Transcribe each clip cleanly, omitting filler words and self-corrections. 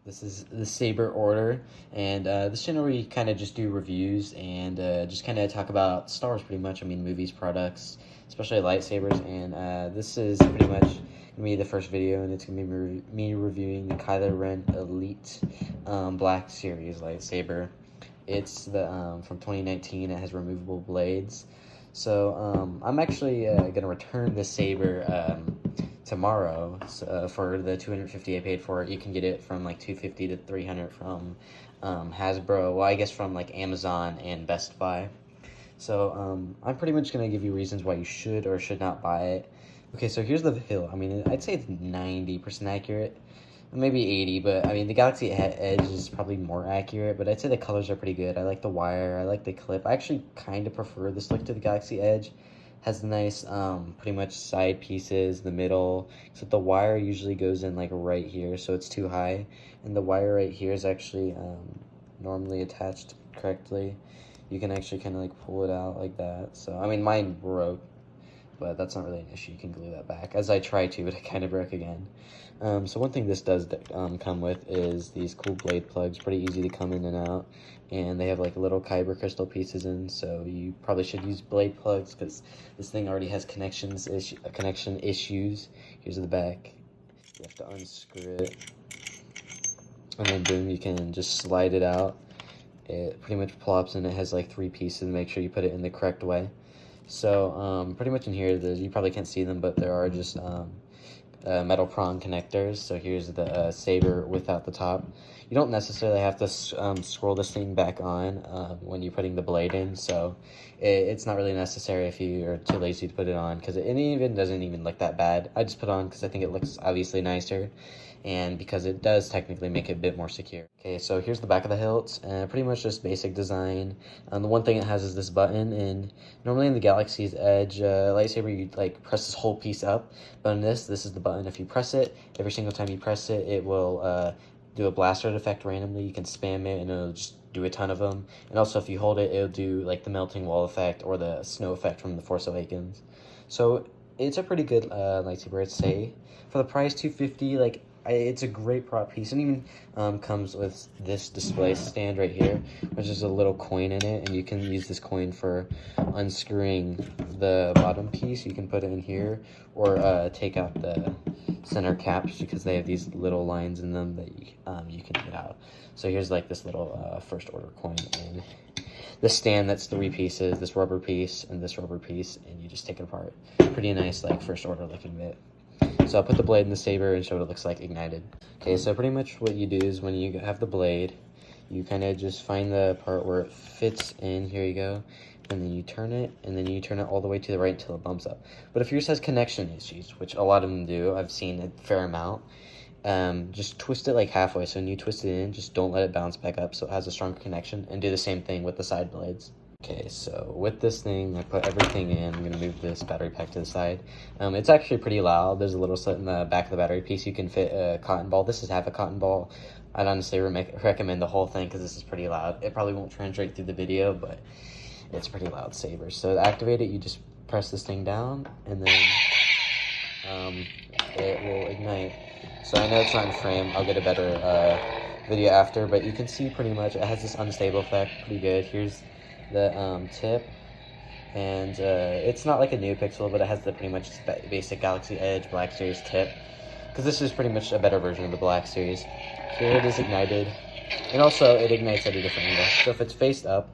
This is the Saber order, and this channel we kind of just do reviews and just kind of talk about Star Wars pretty much. I mean, movies, products, especially lightsabers, and this is pretty much going to be the first video, and it's going to be me reviewing the Kylo Ren Elite Black Series lightsaber. It's the from 2019. It has removable blades. So I'm actually going to return this saber tomorrow for the $250 I paid for it. You can get it from like $250 to $300 from Hasbro. Well, I guess from like Amazon and Best Buy. So I'm pretty much gonna give you reasons why you should or should not buy it. Okay, so here's the hilt. I mean, I'd say it's 90% accurate, maybe 80, but I mean the Galaxy Edge is probably more accurate. But I'd say the colors are pretty good. I like the wire. I like the clip. I actually kind of prefer this look to the Galaxy Edge. Has nice pretty much side pieces, the middle, except the wire usually goes in like right here, so it's too high, and the wire right here is actually normally attached correctly. You can actually kind of like pull it out like that. So I mean, mine broke, but that's not really an issue. You can glue that back, as I tried to, but it kind of broke again. So one thing this does come with is these cool blade plugs, pretty easy to come in and out, and they have like little kyber crystal pieces in, so you probably should use blade plugs because this thing already has connection issues. Here's the back. You have to unscrew it, and then boom, you can just slide it out. It pretty much plops, and it has like 3 pieces. Make sure you put it in the correct way. So pretty much in here, you probably can't see them, but there are just metal prong connectors. So here's the saber without the top. You don't necessarily have to scroll this thing back on when you're putting the blade in, so it's not really necessary if you are too lazy to put it on, because it even doesn't even look that bad. I just put it on because I think it looks obviously nicer, and because it does technically make it a bit more secure. Okay, so here's the back of the hilt, pretty much just basic design. The one thing it has is this button, and normally in the Galaxy's Edge lightsaber, you like press this whole piece up, but in this is the button. If you press it, every single time you press it, it will do a blaster effect randomly. You can spam it, and it'll just do a ton of them. And also, if you hold it, it'll do like the melting wall effect or the snow effect from The Force Awakens. So it's a pretty good lightsaber, I'd say. For the price, $250, like, it's a great prop piece, and even comes with this display stand right here, which is a little coin in it, and you can use this coin for unscrewing the bottom piece. You can put it in here, or take out the center caps, because they have these little lines in them that you can get out. So here's like this little first order coin, and the stand that's 3 pieces, this rubber piece, and this rubber piece, and you just take it apart. Pretty nice, like, first order looking bit. So I'll put the blade in the saber and show what it looks like ignited. Okay, so pretty much what you do is when you have the blade, you kind of just find the part where it fits in. Here you go. And then you turn it, and then you turn it all the way to the right until it bumps up. But if yours has connection issues, which a lot of them do, I've seen a fair amount, just twist it like halfway. So when you twist it in, just don't let it bounce back up so it has a stronger connection, and do the same thing with the side blades. Okay, so with this thing, I put everything in. I'm going to move this battery pack to the side. It's actually pretty loud. There's a little slit in the back of the battery piece. You can fit a cotton ball. This is half a cotton ball. I'd honestly recommend the whole thing because this is pretty loud. It probably won't translate through the video, but it's pretty loud saber. So to activate it, you just press this thing down, and then it will ignite. So I know it's not in frame. I'll get a better video after, but you can see pretty much it has this unstable effect. Pretty good. Here's the tip, and it's not like a new pixel, but it has the pretty much basic Galaxy Edge Black Series tip, because this is pretty much a better version of the Black Series. Here it is ignited, and also it ignites at a different angle. So if it's faced up,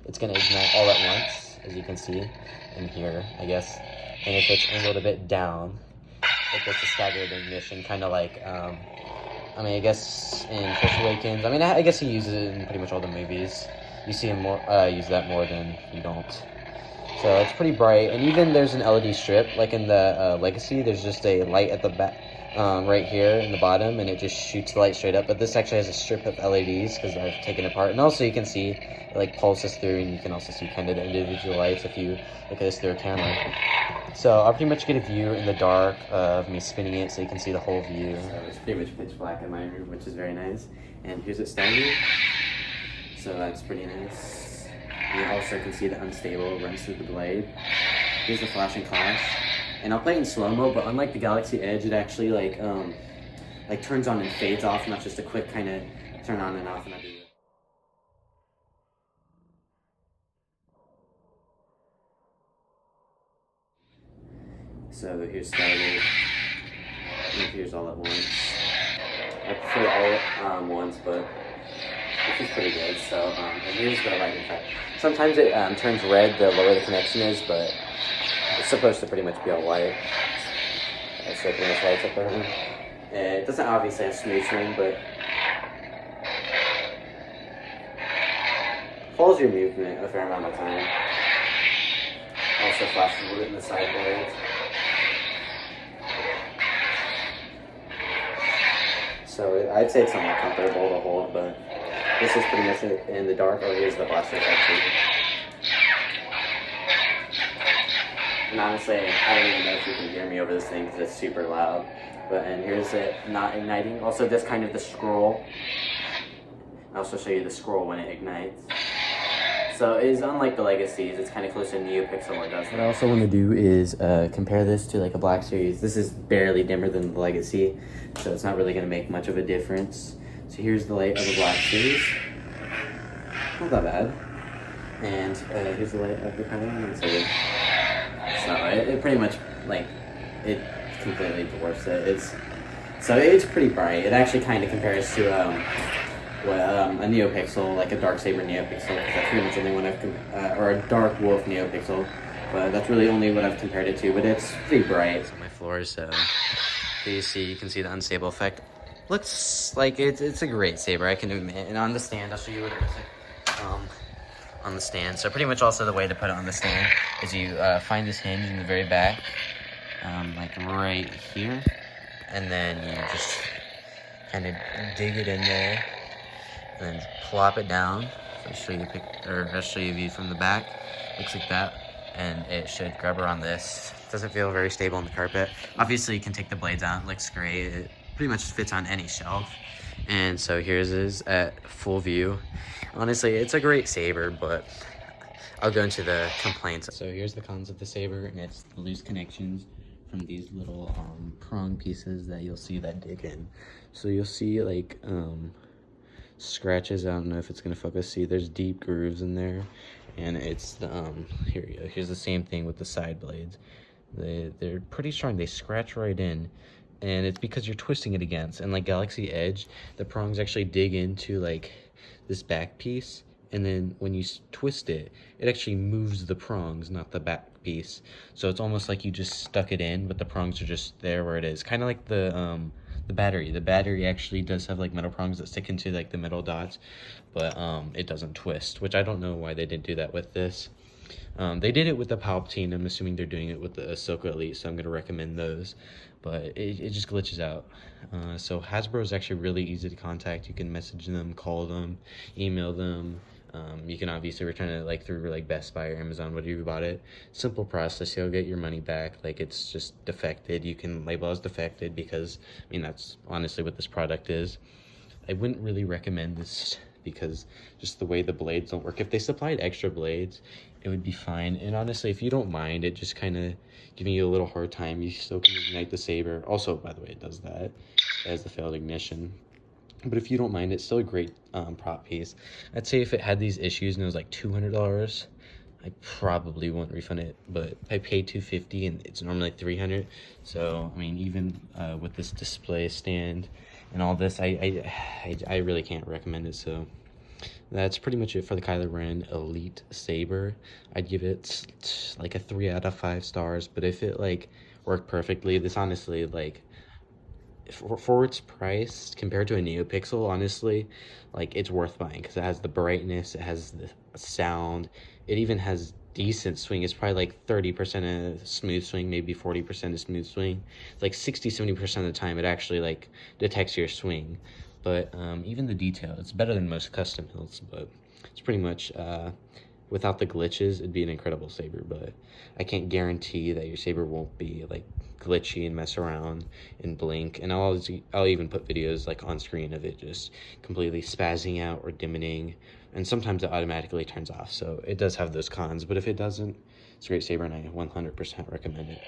it's going to ignite all at once, as you can see in here, I guess. And if it's angled a bit down, it gets a staggered ignition, kind of like I mean, I guess in Force Awakens. I mean, I guess he uses it in pretty much all the movies. You see him use that more than you don't. So it's pretty bright, and even there's an LED strip, like in the Legacy. There's just a light at the back, right here in the bottom, and it just shoots the light straight up. But this actually has a strip of LEDs because I've taken it apart, and also you can see it like pulses through, and you can also see kind of the individual lights if you look at this through a camera. So I'll pretty much get a view in the dark of me spinning it, so you can see the whole view. So it's pretty much pitch black in my room, which is very nice. And here's it standing. So that's pretty nice. You also can see the unstable runs through the blade. Here's the flash and clash. And I'll play it in slow-mo, but unlike the Galaxy Edge, it actually like like turns on and fades off, not just a quick kind of turn on and off. And I do it. So here's started. Here's all at once. I prefer all at once, but this is pretty good. So, and here's the lighting effect. Sometimes it turns red the lower the connection is, but it's supposed to pretty much be all white. So it pretty much lights up everything. It doesn't obviously have smooth swing, but follows your movement a fair amount of time. Also flashes a little bit in the side blades. So I'd say it's somewhat comfortable to hold, but this is pretty much it in the dark. Oh, here's the blaster effect too. And honestly, I don't even know if you can hear me over this thing because it's super loud. But, and here's it not igniting. Also, this kind of the scroll. I'll also show you the scroll when it ignites. So it is unlike the Legacies, it's kind of close to NeoPixel where it does that. What I also want to do is compare this to like a Black Series. This is barely dimmer than the Legacy, so it's not really going to make much of a difference. So here's the light of the Black Series. Not that bad. And here's the light of the Kylo Ren. It's not right. It pretty much, like, it completely dwarfs it. It's pretty bright. It actually kind of compares to a NeoPixel, like a Darksaber NeoPixel. That's pretty much the only one I've or a Dark Wolf NeoPixel. But that's really only what I've compared it to. But it's pretty bright. So my floors, so you can see the unstable effect. Looks like it's a great saber, I can admit. And on the stand, I'll show you what it looks like. On the stand. So pretty much also the way to put it on the stand is you find this hinge in the very back, like right here, and then you just kind of dig it in there, and then plop it down. So I'll show you a view from the back. Looks like that, and it should grab around this. Doesn't feel very stable on the carpet. Obviously, you can take the blades out. It looks great. It pretty much fits on any shelf. And so here's it at full view. Honestly, it's a great saber, but I'll go into the complaints. So here's the cons of the saber, and it's the loose connections from these little prong pieces that you'll see that dig in. So you'll see like scratches. I don't know if it's gonna focus. See, there's deep grooves in there, and it's the here you go. Here's the same thing with the side blades. They're pretty strong. They scratch right in. And it's because you're twisting it against. And like Galaxy Edge, the prongs actually dig into like this back piece, and then when you twist it, it actually moves the prongs, not the back piece. So it's almost like you just stuck it in, but the prongs are just there where it is. Kind of like the battery. The battery actually does have like metal prongs that stick into like the metal dots, but it doesn't twist, which I don't know why they didn't do that with this. They did it with the Palpatine. I'm assuming they're doing it with the Ahsoka Elite, so I'm going to recommend those. But it just glitches out. So Hasbro is actually really easy to contact. You can message them, call them, email them. You can obviously return it like through like Best Buy or Amazon, whatever you bought it. Simple process. You'll get your money back. Like it's just defected. You can label as defected because, I mean, that's honestly what this product is. I wouldn't really recommend this because just the way the blades don't work. If they supplied extra blades, it would be fine. And honestly, if you don't mind it just kind of giving you a little hard time, you still can ignite the saber. Also, by the way, it does that as the failed ignition. But if you don't mind, it's still a great prop piece. I'd say if it had these issues and it was like $200, I probably won't refund it. But I paid $250 and it's normally like $300. So I mean, even with this display stand and all this, I really can't recommend it. So that's pretty much it for the Kylo Ren Elite Saber. I'd give it like a 3 out of 5 stars. But if it like worked perfectly, this honestly like for its price compared to a NeoPixel, honestly, like it's worth buying because it has the brightness, it has the sound, it even has decent swing. It's probably like 30% of smooth swing, maybe 40% of smooth swing. It's like 60-70% of the time it actually like detects your swing. But even the detail, it's better than most custom hilts, but it's pretty much without the glitches, it'd be an incredible saber. But I can't guarantee that your saber won't be like glitchy and mess around and blink. And I'll even put videos like on screen of it just completely spazzing out or dimming. And sometimes it automatically turns off. So it does have those cons, but if it doesn't, it's a great saber and I 100% recommend it.